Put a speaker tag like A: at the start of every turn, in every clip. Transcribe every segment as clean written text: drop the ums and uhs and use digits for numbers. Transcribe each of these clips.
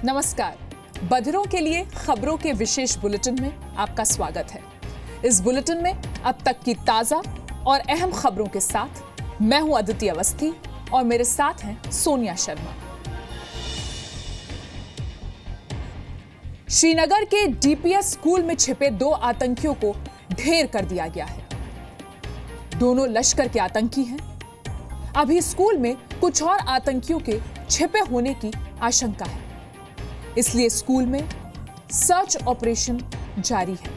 A: नमस्कार। बधिरों के लिए खबरों के विशेष बुलेटिन में आपका स्वागत है। इस बुलेटिन में अब तक की ताजा और अहम खबरों के साथ मैं हूं अदिति अवस्थी और मेरे साथ हैं सोनिया शर्मा। श्रीनगर के डीपीएस स्कूल में छिपे 2 आतंकियों को ढेर कर दिया गया है। दोनों लश्कर के आतंकी हैं। अभी स्कूल में कुछ और आतंकियों के छिपे होने की आशंका है, इसलिए स्कूल में सर्च ऑपरेशन जारी है।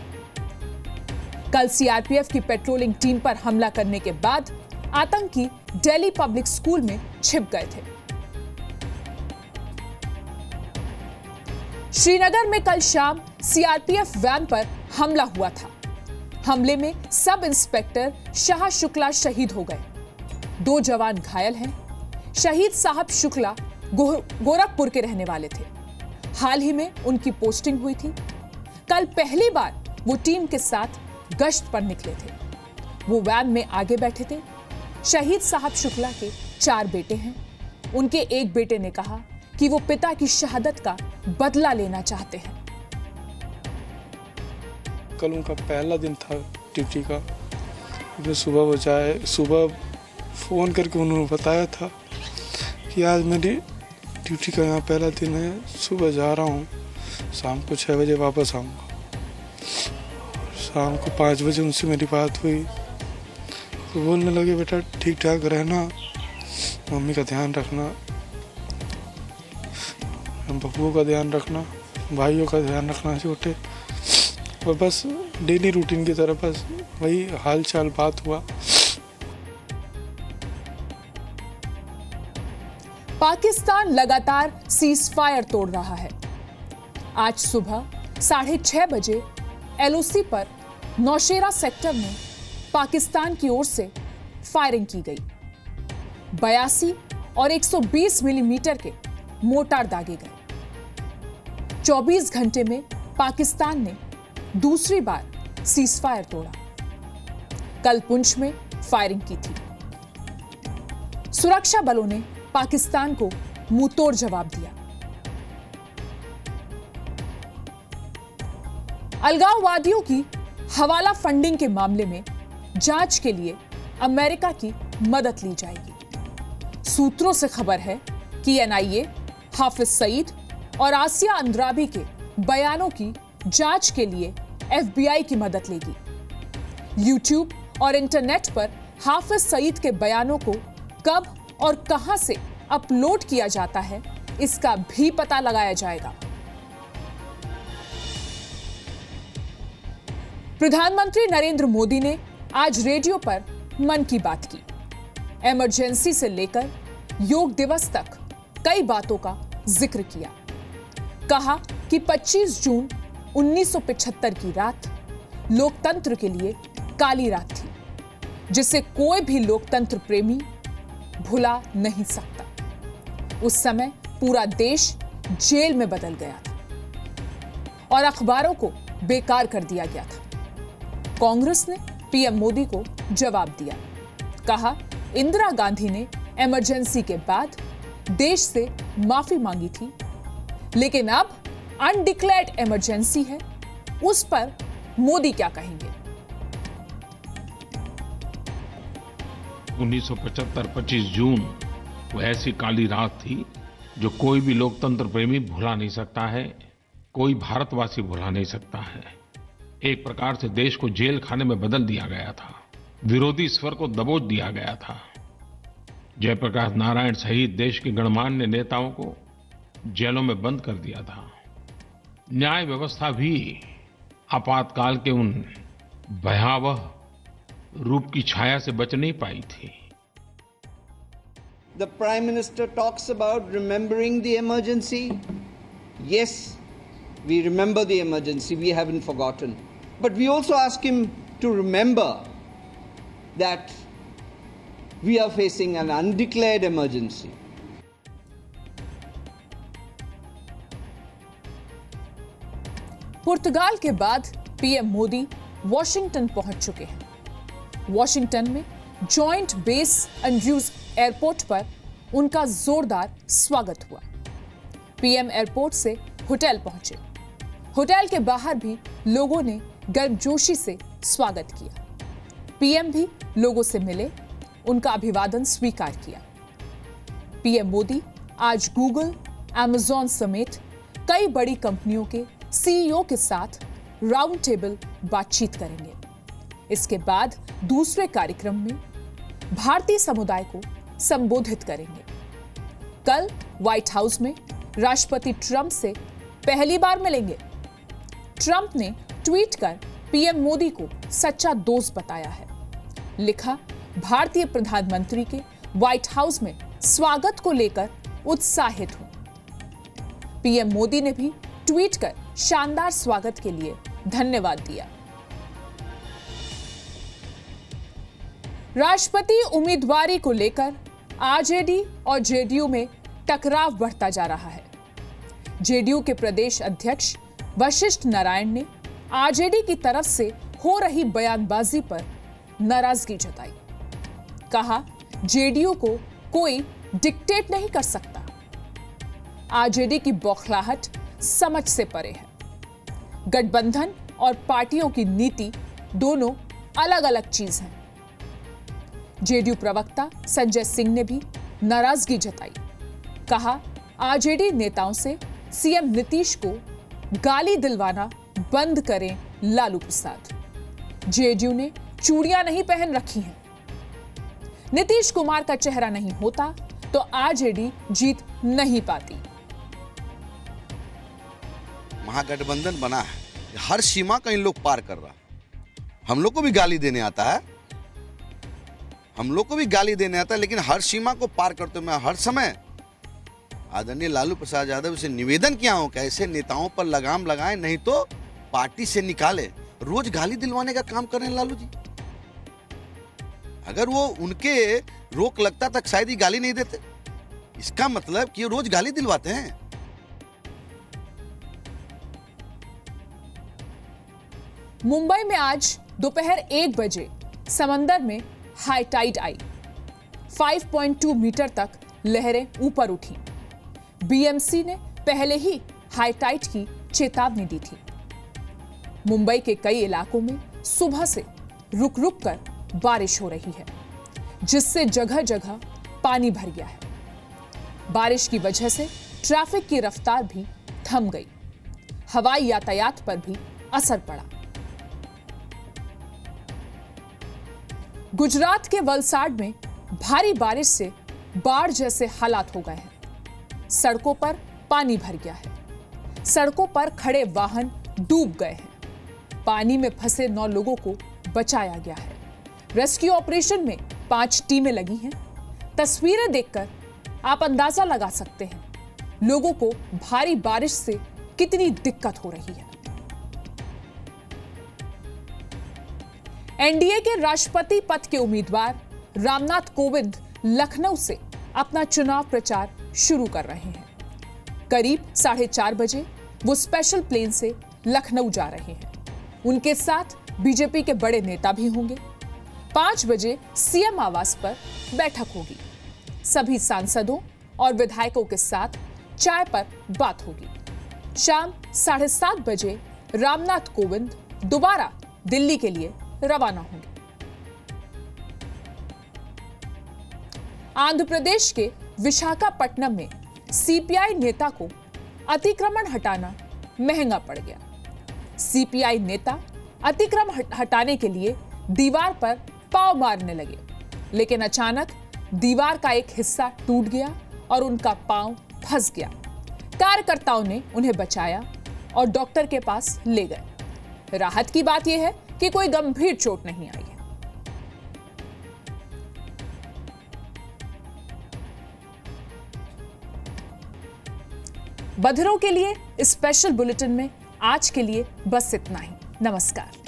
A: कल सीआरपीएफ की पेट्रोलिंग टीम पर हमला करने के बाद आतंकी दिल्ली पब्लिक स्कूल में छिप गए थे। श्रीनगर में कल शाम सीआरपीएफ वैन पर हमला हुआ था। हमले में सब इंस्पेक्टर शाह शुक्ला शहीद हो गए। 2 जवान घायल हैं। शहीद साहब शुक्ला गोरखपुर के रहने वाले थे। हाल ही में उनकी पोस्टिंग हुई थी। कल पहली बार वो टीम के साथ गश्त पर निकले थे। वो वैन में आगे बैठे थे। शहीद साहब शुक्ला के 4 बेटे हैं। उनके एक बेटे ने कहा कि वो पिता की शहादत का बदला लेना चाहते हैं।
B: कल उनका पहला दिन था ड्यूटी का। सुबह फ़ोन करके उन्होंने बताया था कि आज मेरी ड्यूटी का यहाँ पहला दिन है, सुबह जा रहा हूँ, शाम को 6 बजे वापस आऊँगा। शाम को 5 बजे उनसे मेरी बात हुई तो बोलने लगे, बेटा ठीक ठाक रहना, मम्मी का ध्यान रखना, बबुओं का ध्यान रखना, भाइयों का ध्यान रखना छोटे, और बस डेली रूटीन की तरह बस वही हाल चाल बात हुआ।
A: पाकिस्तान लगातार सीज फायर तोड़ रहा है। आज सुबह 6:30 बजे एलओसी पर नौशेरा सेक्टर में पाकिस्तान की ओर से फायरिंग की गई। 82 और 120 मिलीमीटर के मोर्टार दागे गए। 24 घंटे में पाकिस्तान ने दूसरी बार सीज फायर तोड़ा। कल पुंछ में फायरिंग की थी। सुरक्षा बलों ने पाकिस्तान को मुंहतोड़ जवाब दिया। अलगाववादियों की हवाला फंडिंग के मामले में जांच के लिए अमेरिका की मदद ली जाएगी। सूत्रों से खबर है कि एनआईए हाफिज सईद और आसिया अंद्राबी के बयानों की जांच के लिए एफबीआई की मदद लेगी। यूट्यूब और इंटरनेट पर हाफिज सईद के बयानों को कब और कहां से अपलोड किया जाता है, इसका भी पता लगाया जाएगा। प्रधानमंत्री नरेंद्र मोदी ने आज रेडियो पर मन की बात की। इमरजेंसी से लेकर योग दिवस तक कई बातों का जिक्र किया। कहा कि 25 जून 1975 की रात लोकतंत्र के लिए काली रात थी, जिसे कोई भी लोकतंत्र प्रेमी भुला नहीं सकता। उस समय पूरा देश जेल में बदल गया था और अखबारों को बेकार कर दिया गया था। कांग्रेस ने पीएम मोदी को जवाब दिया। कहा, इंदिरा गांधी ने इमरजेंसी के बाद देश से माफी मांगी थी, लेकिन अब अनडिक्लेयर्ड इमरजेंसी है, उस पर मोदी क्या कहेंगे।
C: 1975 25 जून वो ऐसी काली रात थी जो कोई भी लोकतंत्र प्रेमी भुला नहीं सकता है, कोई भारतवासी भुला नहीं सकता है। एक प्रकार से देश को जेल खाने में बदल दिया गया था। विरोधी स्वर को दबोच दिया गया था। जयप्रकाश नारायण सहित देश के गणमान्य नेताओं को जेलों में बंद कर दिया था। न्याय व्यवस्था भी आपातकाल के उन भयावह रूप की छाया से बच नहीं पाई थी।
D: The Prime Minister talks about remembering the emergency. Yes, we remember the emergency, we haven't forgotten. But we also ask him to remember that we are facing an undeclared emergency.
A: पुर्तगाल के बाद पीएम मोदी वॉशिंगटन पहुंच चुके हैं। Washington में joint base Andrews airport पर उनका जोरदार स्वागत हुआ। पीएम एयरपोर्ट से होटल पहुंचे। होटल के बाहर भी लोगों ने गर्मजोशी से स्वागत किया। पीएम भी लोगों से मिले, उनका अभिवादन स्वीकार किया। पीएम मोदी आज गूगल, अमेज़न समेत कई बड़ी कंपनियों के सीईओ के साथ राउंड टेबल बातचीत करेंगे। इसके बाद दूसरे कार्यक्रम में भारतीय समुदाय को संबोधित करेंगे। कल व्हाइट हाउस में राष्ट्रपति ट्रंप से पहली बार मिलेंगे। ट्रंप ने ट्वीट कर पीएम मोदी को सच्चा दोस्त बताया है। लिखा, भारतीय प्रधानमंत्री के व्हाइट हाउस में स्वागत को लेकर उत्साहित हूं। पीएम मोदी ने भी ट्वीट कर शानदार स्वागत के लिए धन्यवाद दिया। राष्ट्रपति उम्मीदवारी को लेकर आरजेडी और जेडीयू में टकराव बढ़ता जा रहा है। जेडीयू के प्रदेश अध्यक्ष वशिष्ठ नारायण ने आरजेडी की तरफ से हो रही बयानबाजी पर नाराजगी जताई। कहा, जेडीयू को कोई डिक्टेट नहीं कर सकता। आरजेडी की बौखलाहट समझ से परे है। गठबंधन और पार्टियों की नीति दोनों अलग अलग चीज हैं। जेडीयू प्रवक्ता संजय सिंह ने भी नाराजगी जताई। कहा, आरजेडी नेताओं से सीएम नीतीश को गाली दिलवाना बंद करें लालू प्रसाद। जेडीयू ने चूड़ियां नहीं पहन रखी हैं। नीतीश कुमार का चेहरा नहीं होता तो आरजेडी जीत नहीं पाती।
E: महागठबंधन बना है, हर सीमा का इन लोग पार कर रहा। हम लोग को भी गाली देने आता है, लेकिन हर सीमा को पार करते हुए मैं हर समय आदरणीय लालू प्रसाद यादव से निवेदन किया हूं कि ऐसे नेताओं पर लगाम लगाएं, नहीं तो पार्टी से निकाले। रोज गाली दिलवाने का काम कर रहे हैं लालू जी। अगर वो उनके रोक लगता तक शायद ही गाली नहीं देते। इसका मतलब कि रोज गाली दिलवाते हैं।
A: मुंबई में आज दोपहर 1 बजे समंदर में हाई टाइड आई। 5.2 मीटर तक लहरें ऊपर उठी। बीएमसी ने पहले ही हाई टाइड की चेतावनी दी थी। मुंबई के कई इलाकों में सुबह से रुक रुक कर बारिश हो रही है, जिससे जगह जगह पानी भर गया है। बारिश की वजह से ट्रैफिक की रफ्तार भी थम गई। हवाई यातायात पर भी असर पड़ा। गुजरात के वलसाड में भारी बारिश से बाढ़ जैसे हालात हो गए हैं। सड़कों पर पानी भर गया है। सड़कों पर खड़े वाहन डूब गए हैं। पानी में फंसे 9 लोगों को बचाया गया है। रेस्क्यू ऑपरेशन में 5 टीमें लगी हैं। तस्वीरें देखकर आप अंदाजा लगा सकते हैं लोगों को भारी बारिश से कितनी दिक्कत हो रही है। एनडीए के राष्ट्रपति पद के उम्मीदवार रामनाथ कोविंद लखनऊ से अपना चुनाव प्रचार शुरू कर रहे हैं। करीब 4:30 बजे वो स्पेशल प्लेन से लखनऊ जा रहे हैं। उनके साथ बीजेपी के बड़े नेता भी होंगे। 5 बजे सीएम आवास पर बैठक होगी। सभी सांसदों और विधायकों के साथ चाय पर बात होगी। शाम 7:30 बजे रामनाथ कोविंद दोबारा दिल्ली के लिए रवाना होंगे। आंध्र प्रदेश के विशाखापट्टनम में सीपीआई नेता को अतिक्रमण हटाना महंगा पड़ गया। सीपीआई नेता अतिक्रमण हटाने के लिए दीवार पर पांव मारने लगे, लेकिन अचानक दीवार का एक हिस्सा टूट गया और उनका पांव फंस गया। कार्यकर्ताओं ने उन्हें बचाया और डॉक्टर के पास ले गए। राहत की बात यह है कि कोई गंभीर चोट नहीं आई है। बधिरों के लिए स्पेशल बुलेटिन में आज के लिए बस इतना ही। नमस्कार।